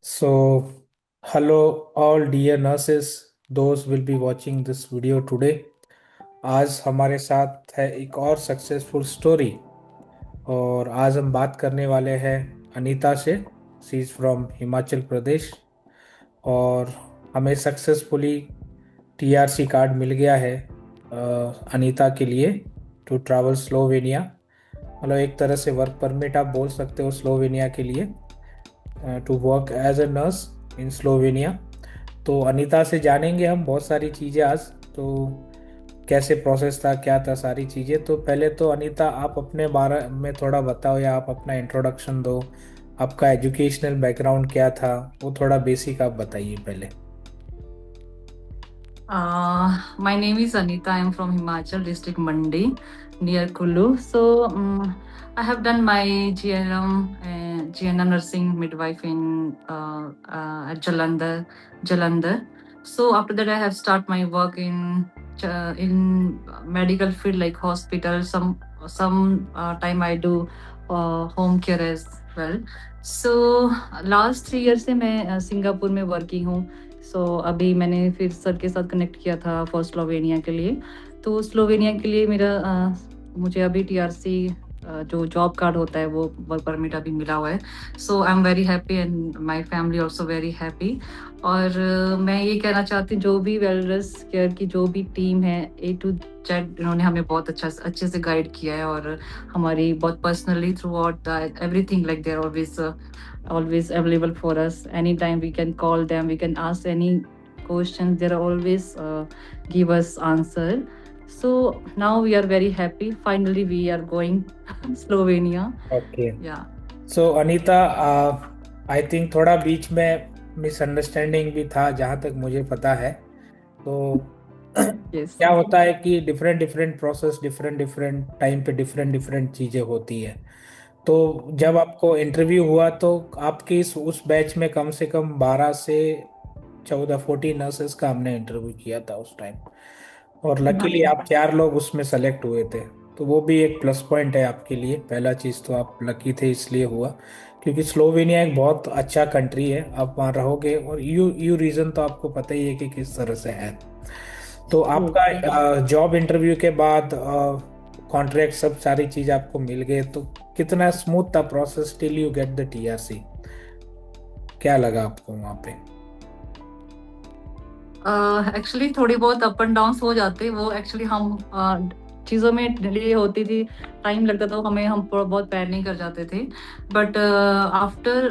So, hello all dear nurses, those will be watching this video today. आज हमारे साथ है एक और सक्सेसफुल स्टोरी और आज हम बात करने वाले हैं अनीता से। She is from Himachal Pradesh और हमें सक्सेसफुली टीआरसी कार्ड मिल गया है अनीता के लिए टू ट्रैवल स्लोवेनिया। मतलब एक तरह से वर्क परमिट आप बोल सकते हो स्लोवेनिया के लिए, to work as a nurse in Slovenia. तो अनीता से जानेंगे हम बहुत सारी चीज़ें आज। तो कैसे प्रोसेस था, क्या था, सारी चीज़ें। तो पहले तो अनीता आप अपने बारे में थोड़ा बताओ या आप अपना इंट्रोडक्शन दो। आपका एजुकेशनल बैकग्राउंड क्या था, वो थोड़ा बेसिक आप बताइए पहले। My name is Anita. I am from Himachal district, Mandi, near Kulu. So I have done my GNM nursing midwife in at Jalandhar. So after that, I have start my work in medical field like hospital. Some time I do home care as well. So last 3 years से मैं Singapore में working हूँ। अभी मैंने फिर sir के साथ connect किया था फॉर स्लोवेनिया के लिए। तो स्लोवेनिया के लिए मुझे अभी टीआरसी जो जॉब कार्ड होता है वो वर्क परमिट अभी मिला हुआ है। So I am very happy and my family also very happy. और मैं ये कहना चाहती हूँ जो भी वेलनेस केयर की जो भी टीम है A to Z, इन्होंने हमें बहुत अच्छे से गाइड किया है और हमारी बहुत personally throughout everything like they're always available for us. Anytime we can call them, we can ask any questions. They are always give us answer. So now we are very happy. Finally, we are going Slovenia. Okay. Yeah. So Anita, I think थोड़ा बीच में misunderstanding भी था जहाँ तक मुझे पता है। तो Yes. क्या होता है कि different different process, different different time पे डिफरेंट डिफरेंट चीज़ें होती है। तो जब आपको इंटरव्यू हुआ तो आपके इस उस बैच में कम से कम 12 से 14 नर्सेस का हमने इंटरव्यू किया था उस टाइम। और लकीली आप 4 लोग उसमें सेलेक्ट हुए थे। तो वो भी एक प्लस पॉइंट है आपके लिए। पहला चीज़ तो आप लकी थे इसलिए हुआ, क्योंकि स्लोवेनिया एक बहुत अच्छा कंट्री है। आप वहाँ रहोगे और यू यू रीज़न तो आपको पता ही है कि किस तरह से है। तो Yes. आपका जॉब इंटरव्यू के बाद कॉन्ट्रैक्ट सब सारी चीज आपको मिल गए, तो कितना स्मूथ था process till you get the TRC? क्या लगा आपको वहाँ पे? एक्चुअली थोड़ी बहुत अप एंड डाउन हो जाते वो एक्चुअली हम चीज़ों में डिले होती थी, टाइम लगता था, हम बहुत पैनिक कर जाते थे। But after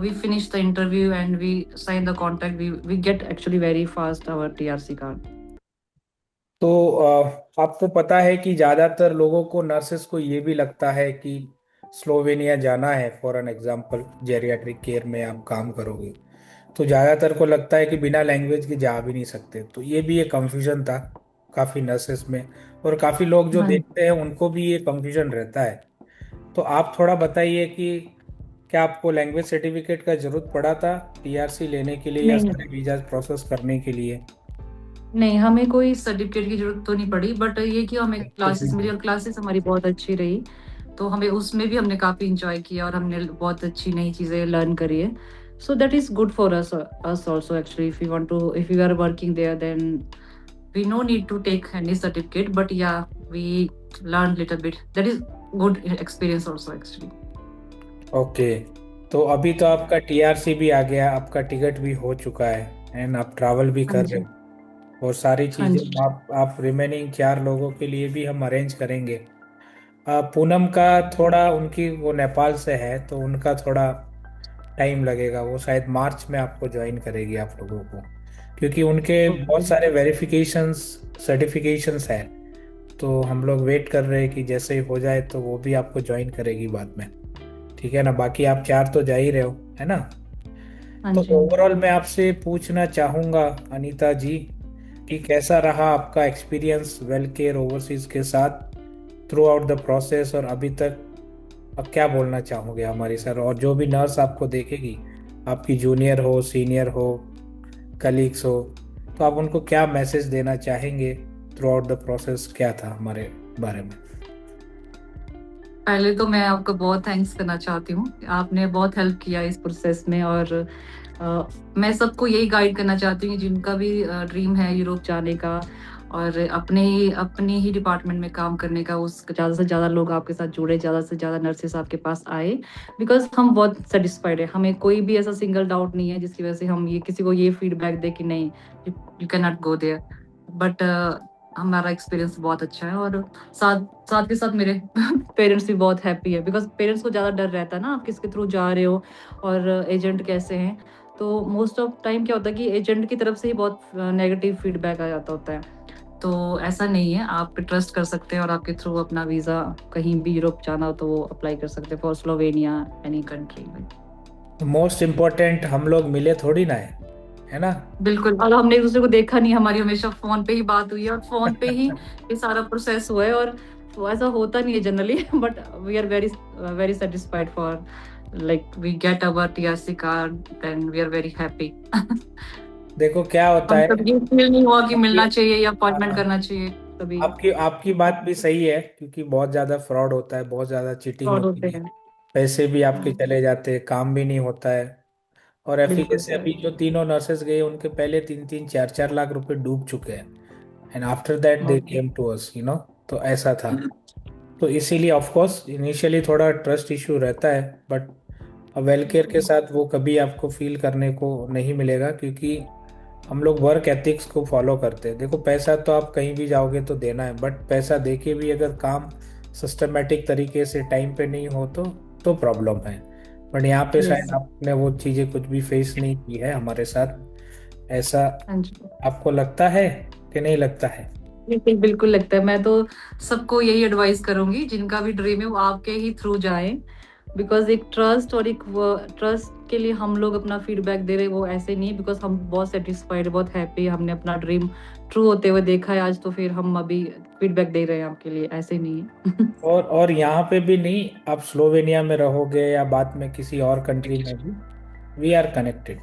we finish the interview and we sign the contract, we get actually very fast our TRC card. तो आपको पता है कि ज़्यादातर लोगों को, नर्सेस को, ये भी लगता है कि स्लोवेनिया जाना है for an example geriatric care में आप काम करोगे, तो ज़्यादातर को लगता है कि बिना लैंग्वेज के जा भी नहीं सकते। तो ये भी एक कंफ्यूजन था काफ़ी नर्सेस में, और काफ़ी लोग जो हाँ। देखते हैं उनको भी ये कंफ्यूजन रहता है। तो आप थोड़ा बताइए कि क्या आपको लैंग्वेज सर्टिफिकेट का जरूरत पड़ा था टीआरसी लेने के लिए या नहीं, सारे वीजा प्रोसेस करने के लिए? नहीं, हमें कोई सर्टिफिकेट की जरूरत तो नहीं पड़ी, बट ये कि हमें क्लासेस मिली और क्लासेस हमारी बहुत अच्छी रही। तो हमें उसमें भी हमने काफी इंजॉय किया और हमने बहुत अच्छी नई चीजें लर्न करी है। So that is good for us also actually. If you are working there then we no need to take any certificate, but yeah we learn little bit. That is good experience also actually. Okay. तो अभी तो आपका TRC भी आ गया, आपका ticket भी हो चुका है एंड आप ट्रैवल भी हाँ कर रहे जी। हो, और सारी हाँ चीज़ें जी। आप रिमेनिंग 4 लोगों के लिए भी हम अरेंज करेंगे। पूनम का थोड़ा, उनकी वो नेपाल से है तो उनका थोड़ा टाइम लगेगा। वो शायद मार्च में आपको ज्वाइन करेगी आप लोगों को, क्योंकि उनके बहुत ओके। सारे वेरिफिकेशंस, सर्टिफिकेशंस है। तो हम लोग वेट कर रहे हैं कि जैसे ही हो जाए तो वो भी आपको ज्वाइन करेगी बाद में। ठीक है ना? बाकी आप 4 तो जा ही रहे हो, है ना? हाँ तो जी। ओवरऑल मैं आपसे पूछना चाहूँगा अनीता जी कि कैसा रहा आपका एक्सपीरियंस वेल केयर ओवरसीज के साथ थ्रू आउट द प्रोसेस और अभी तक? अब क्या बोलना चाहोगे हमारी सर, और जो भी नर्स आपको देखेगी, आपकी जूनियर हो, सीनियर हो, कलीग्स हो, तो आप उनको क्या मैसेज देना चाहेंगे? थ्रू आउट द प्रोसेस क्या था हमारे बारे में? पहले तो मैं आपका बहुत थैंक्स करना चाहती हूँ। आपने बहुत हेल्प किया इस प्रोसेस में। और मैं सबको यही गाइड करना चाहती हूँ जिनका भी ड्रीम है यूरोप जाने का और अपने ही डिपार्टमेंट में काम करने का, उस ज्यादा से ज्यादा लोग आपके साथ जुड़े, ज्यादा से ज्यादा नर्सेस आपके पास आए। बिकॉज हम बहुत सेटिस्फाइड है, हमें कोई भी ऐसा सिंगल डाउट नहीं है जिसकी वजह से हम ये किसी को ये फीडबैक दे कि नहीं, you can not go there. But हमारा एक्सपीरियंस बहुत अच्छा है, और साथ साथ के साथ मेरे पेरेंट्स भी बहुत हैप्पी है। बिकॉज पेरेंट्स को ज्यादा डर रहता है ना, आप किसके थ्रू जा रहे हो और एजेंट कैसे हैं। तो मोस्ट ऑफ टाइम क्या होता है कि एजेंट की तरफ से ही बहुत नेगेटिव फीडबैक आ जाता होता है। तो ऐसा नहीं है, आप ट्रस्ट कर सकते हैं और आपके थ्रू अपना वीजा कहीं भी यूरोप जाना हो तो वो अप्लाई कर सकते हैं फॉर स्लोवेनिया, एनी कंट्री में। मोस्ट इम्पोर्टेंट हम लोग मिले थोड़ी ना है ना। बिल्कुल, और हमने एक दूसरे को देखा नहीं, हमारी हमेशा फोन पे ही बात हुई है और फोन पे ही ये सारा प्रोसेस हुआ है। और वो ऐसा होता नहीं है generally, but we are very very satisfied for like we get our TRC card, then we are very happy. देखो क्या होता हम है। तब ये फील नहीं हुआ कि आपकी मिलना चाहिए या अपॉइंटमेंट हाँ, करना चाहिए कभी। आपकी आपकी बात भी सही है, क्योंकि बहुत ज्यादा फ्रॉड होता है, बहुत ज्यादा चीटिंग फ्रॉड होते होती है। हैं। पैसे भी आपके हम्म, चले जाते हैं, काम भी नहीं होता है। और एफी बिल्कुल जैसे सर। अभी जो तीनों नर्सेस गए उनके पहले 3-3 4-4 लाख रुपए डूब चुके हैं। एंड आफ्टर दैट दे बहुत। केम टू अस, तो ऐसा था। तो इसीलिए ऑफ कोर्स इनिशियली थोड़ा ट्रस्ट इशू रहता है, बट वेल केयर के साथ वो कभी आपको फील करने को नहीं मिलेगा, क्योंकि हम लोग वर्क एथिक्स को फॉलो करते हैं। देखो पैसा तो आप कहीं भी जाओगे तो देना है, बट पैसा देके भी अगर काम सिस्टमेटिक तरीके से टाइम पे नहीं हो तो प्रॉब्लम है। बट यहाँ पे यस। शायद आपने वो चीज़ें कुछ भी फेस नहीं की है हमारे साथ, ऐसा हाँ जी। आपको लगता है कि नहीं लगता है? बिल्कुल बिल्कुल लगता है। मैं तो सबको यही एडवाइस करूंगी, जिनका भी ड्रीम है वो आपके ही थ्रू जाए। बिकॉज एक ट्रस्ट और एक ट्रस्ट के लिए हम लोग अपना फीडबैक दे रहे हैं, वो ऐसे नहीं है। बिकॉज हम बहुत सेटिस्फाइड, बहुत हैप्पी, हमने अपना ड्रीम ट्रू होते हुए देखा है आज, तो फिर हम अभी फीडबैक दे रहे हैं आपके लिए, ऐसे नहीं है। और यहाँ पे भी नहीं, आप स्लोवेनिया में रहोगे या बाद में किसी और कंट्री में भी, वी आर कनेक्टेड,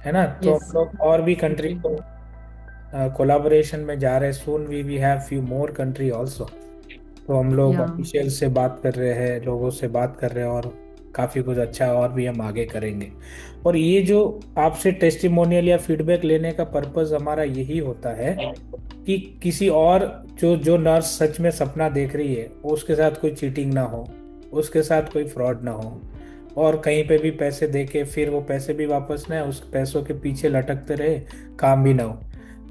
है ना। तो यस। हम लोग और भी कंट्री को कोलाबोरेशन में जा रहे हैं। Soon we have few more country also. तो हम लोग या। ऑफिशियल से बात कर रहे हैं, लोगों से बात कर रहे हैं, और काफ़ी कुछ अच्छा और भी हम आगे करेंगे। और ये जो आपसे टेस्टिमोनियल या फीडबैक लेने का पर्पस हमारा यही होता है कि किसी और जो जो नर्स सच में सपना देख रही है, उसके साथ कोई चीटिंग ना हो, उसके साथ कोई फ्रॉड ना हो, और कहीं पे भी पैसे दे के फिर वो पैसे भी वापस ना आए, उस पैसों के पीछे लटकते रहे, काम भी ना हो।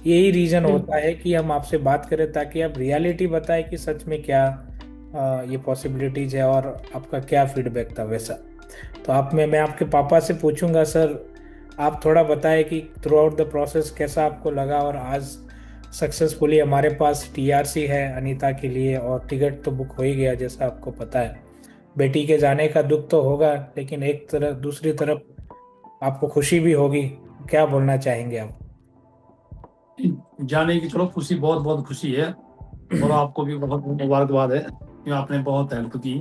यही रीजन होता बिल्कुल। है कि हम आपसे बात करें, ताकि आप रियलिटी बताएं कि सच में क्या ये पॉसिबिलिटीज है और आपका क्या फीडबैक था वैसा। तो आप में मैं आपके पापा से पूछूंगा, सर आप थोड़ा बताएं कि थ्रू आउट द प्रोसेस कैसा आपको लगा, और आज सक्सेसफुली हमारे पास टीआरसी है अनीता के लिए, और टिकट तो बुक हो ही गया जैसा आपको पता है। बेटी के जाने का दुख तो होगा, लेकिन एक तरफ दूसरी तरफ आपको खुशी भी होगी। क्या बोलना चाहेंगे आप? जाने की चलो खुशी, बहुत बहुत खुशी है। और आपको भी बहुत बहुत मुबारकबाद है कि आपने बहुत हेल्प की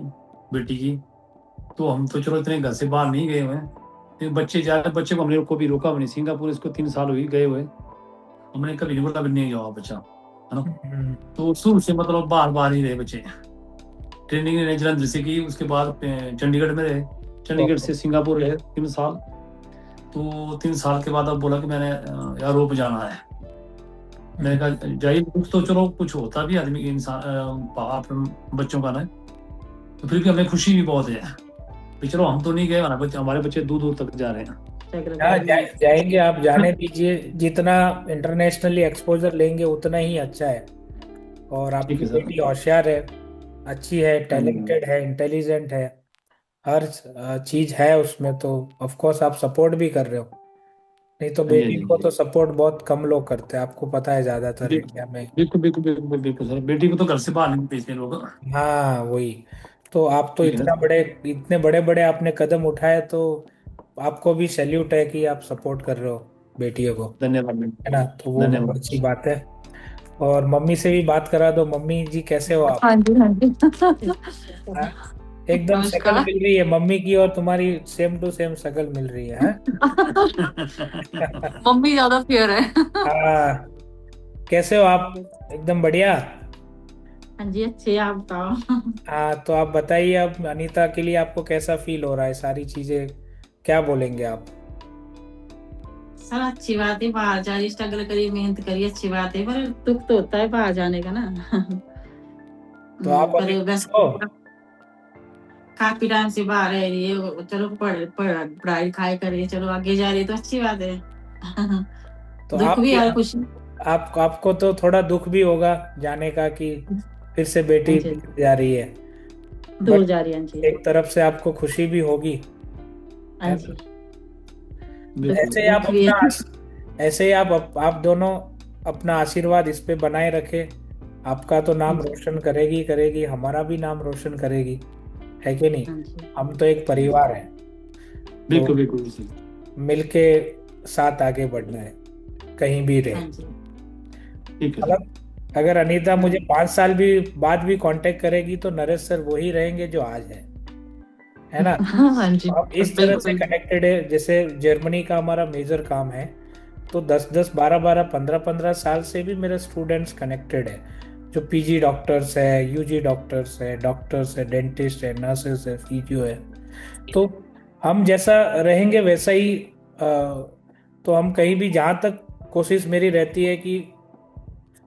बेटी की। तो हम तो चलो इतने घर से बाहर नहीं गए हुए हैं, लेकिन बच्चे जा रहे, बच्चे को हमने को भी रोका भी नहीं। सिंगापुर इसको 3 साल हुई गए हुए, हमने कभी नहीं बोला भी नहीं जाओ बच्चा, है ना। तो शुरू से मतलब बाहर बाहर ही रहे बच्चे। ट्रेनिंग ने जलंधर से की, उसके बाद चंडीगढ़ में रहे, चंडीगढ़ से सिंगापुर रहे 3 साल। तो 3 साल के बाद अब बोला कि मैंने यार रोप जाना है। मैंने कहा जाइए, कुछ तो चलो कुछ होता भी आदमी के इंसान अपने बच्चों का ना। तो फिर भी हमें खुशी भी बहुत है कि चलो हम तो नहीं गए, हमारे बच्चे दूर दूर तक जा रहे हैं। हाँ, जाएंगे, आप जाने दीजिए। जितना इंटरनेशनली एक्सपोजर लेंगे उतना ही अच्छा है। और ठीक आपकी है सर। बेटी होशियार है, अच्छी है, हम्म, टैलेंटेड है, इंटेलिजेंट है, हर चीज है उसमें। तो ऑफ कोर्स आप सपोर्ट भी कर रहे हो। नहीं तो हाँ जी, हाँ बेटी जी, हाँ को जी। तो सपोर्ट बहुत कम लोग करते हैं, आपको पता है, ज्यादातर बिल्कुल इंडिया में। बिल्कुल बिल्कुल बिल्कुल बिल्कुल सर, बेटी को तो घर से बाहर नहीं भेजते लोग। हाँ वही। तो आप तो ठीक है ना सर। इतने बड़े बड़े आपने कदम उठाए, तो आपको भी सैल्यूट है कि आप सपोर्ट कर रहे हो बेटियों को, धन्यवाद है ना। तो वो बहुत धन्यवाद। अच्छी बात है। और मम्मी से भी बात करा दो। मम्मी जी कैसे हो आप? हाँ जी, हाँ जी। हाँ? एकदम शक्ल नमस्कार। मिल रही है मम्मी की, और तुम्हारी सेम टू सेम शक्ल मिल रही है, हाँ? मम्मी ज्यादा फेयर है। हाँ, कैसे हो आप? एकदम बढ़िया। हाँ जी, अच्छे हैं, आप बताओ। हाँ, तो आप बताइए, अब अनीता के लिए आपको कैसा फील हो रहा है, सारी चीजें क्या बोलेंगे आप? सर अच्छी बात है, बाहर जा रही, स्ट्रगल करी, मेहनत करी, अच्छी बात है, पर दुख तो होता है बाहर जाने का ना। तो आप पर अभी वैसे हो? काफी टाइम से बाहर रह रही है, चलो पढ़ाई लिखाई कर रही है, चलो आगे जा रही है तो अच्छी बात है। तो दुख भी और खुशी। आपको तो थोड़ा दुख भी होगा जाने का कि फिर से बेटी हाँ जी, जा रही है, दूर बट जा रही है। हाँ जी, एक तरफ से आपको खुशी भी होगी, हाँ है जी, ना? बिल्कुल ऐसे ही आप दुख भी है। ऐसे ही आप दोनों अपना आशीर्वाद इस पे बनाए रखे। आपका तो हाँ नाम जी, रोशन करेगी करेगी, हमारा भी नाम रोशन करेगी, है कि नहीं? हाँ जी, हम तो एक परिवार है, तो बिल्कुल बिल्कुल सही। मिलके साथ आगे बढ़ना है, कहीं भी रहे। हाँ जी, ठीक है सर। मतलब अगर अनीता हाँ मुझे 5 साल भी बाद भी कांटेक्ट करेगी तो नरेश सर वही रहेंगे जो आज है ना? हाँ जी, अब इस तरह से बिल्कुल। कनेक्टेड है। जैसे जर्मनी का हमारा मेजर काम है, तो 10-10 12-12 15-15 साल से भी मेरे स्टूडेंट्स कनेक्टेड है, जो पीजी डॉक्टर्स है, यूजी डॉक्टर्स है, डेंटिस्ट है, नर्सेस है, फिजियो है। तो हम जैसा रहेंगे वैसा ही तो हम कहीं भी, जहाँ तक कोशिश मेरी रहती है कि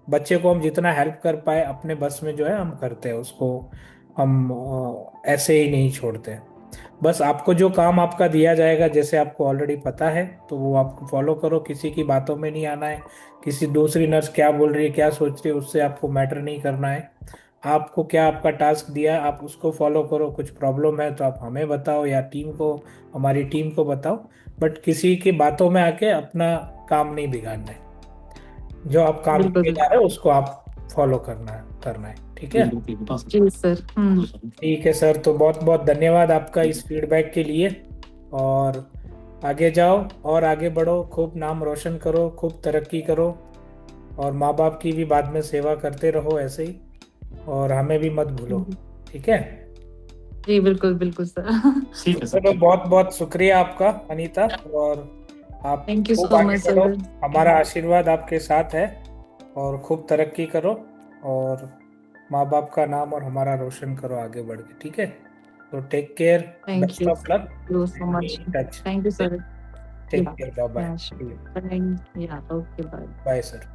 बच्चे को हम जितना हेल्प कर पाए अपने बस में जो है हम करते हैं उसको। हम ऐसे ही नहीं छोड़ते। बस आपको जो काम आपका दिया जाएगा, जैसे आपको ऑलरेडी पता है, तो वो आपको फॉलो करो, किसी की बातों में नहीं आना है। किसी दूसरी नर्स क्या बोल रही है, क्या सोच रही है, उससे आपको मैटर नहीं करना है। आपको क्या आपका टास्क दिया है, आप उसको फॉलो करो। कुछ प्रॉब्लम है तो आप हमें बताओ या टीम को, हमारी टीम को बताओ, बट किसी की बातों में आके अपना काम नहीं बिगाड़ना है। जो आप काम बिल्कुल किए जा बिल्कुल। रहे हो उसको आप फॉलो करना है, ठीक है? बिल्कुल बिल्कुल बस। जी सर। ठीक है सर, तो बहुत बहुत धन्यवाद आपका इस फीडबैक के लिए। और आगे जाओ और आगे बढ़ो, खूब नाम रोशन करो, खूब तरक्की करो, और माँ बाप की भी बाद में सेवा करते रहो ऐसे ही, और हमें भी मत भूलो, ठीक है? जी बिल्कुल बिल्कुल सर। ठीक है सर, चलो, ठीक है। बहुत बहुत शुक्रिया आपका अनीता। और आप थैंक यू खूब सो आगे मच बढ़ो, सर। हमारा आशीर्वाद आपके साथ है, और खूब तरक्की करो, और माँ बाप का नाम और हमारा रोशन करो आगे बढ़ के, ठीक है? तो take care, thank best you of luck, so be much. In touch. Thank you sir. Take yeah care, bye yeah bye. Yeah okay bye. Bye sir.